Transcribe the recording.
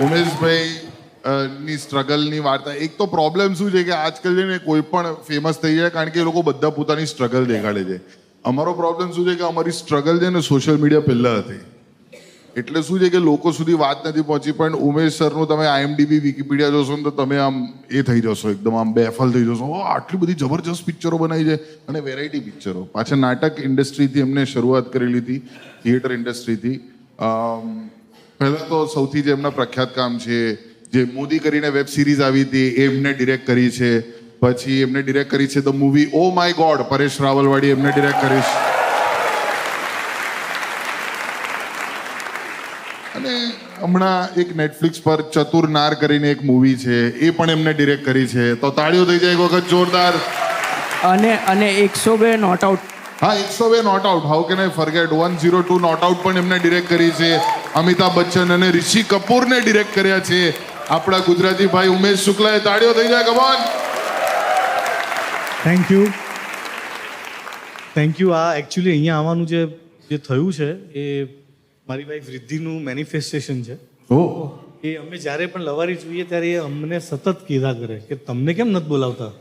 ઉમેશભાઈ ની સ્ટ્રગલની વાર્તા. એક તો પ્રોબ્લેમ શું છે કે આજકાલ છે ને કોઈ પણ ફેમસ થઈ જાય કારણ કે એ લોકો બધા પોતાની સ્ટ્રગલ દેખાડે છે. અમારો પ્રોબ્લેમ શું છે કે અમારી સ્ટ્રગલ છે ને સોશિયલ મીડિયા પહેલાં હતી, એટલે શું છે કે લોકો સુધી વાત નથી પહોંચી. પણ ઉમેશ સરનું તમે IMDb વિકીપીડિયા જોશો ને તો તમે આમ એ થઈ જશો, એકદમ આમ બેફલ થઈ જશો. આટલી બધી જબરજસ્ત પિક્ચરો બનાવી છે અને વેરાયટી પિક્ચરો. પાછા નાટક ઇન્ડસ્ટ્રીથી એમને શરૂઆત કરેલી હતી, થિયેટર ઇન્ડસ્ટ્રીથી. પહેલાં તો સૌથી જે એમના પ્રખ્યાત કામ છે, જે મોદી કરીને વેબ સિરીઝ આવી હતી એ એમને ડિરેક્ટ કરી છે. પછી એમને ડિરેક્ટ કરી છે the movie oh my God, Paresh Rawalwadi એમને ડિરેક્ટ કરી છે. અને હમણાં એક નેટફ્લિક્સ પર ચતુર નાર કરીને એક મૂવી છે, એ પણ એમને ડિરેક્ટ કરી છે. તો તાળીઓ થઈ જાય એક વખત જોરદાર. અને 102 નોટ આઉટ. હા, 102 not out, how can I forget. 102 not out પણ એમને ડિરેક્ટ કરી છે. અમિતાભ બચ્ચન અને ઋષિ કપૂરને ડિરેક્ટ કર્યા છે આપણા ગુજરાતી ભાઈ ઉમેશ શુક્લાએ. તાળીઓ થઈ જાય, કમ ઓન. Thank you. આ એકચ્યુઅલી અહીંયા આવવાનું જે થયું છે એ મારી વાઈફ રિદ્ધિનું મેનિફેસ્ટેશન છે. એ અમે જ્યારે પણ લવારી જોઈએ ત્યારે એ અમને સતત કીધા કરે કે તમને કેમ નથી બોલાવતા.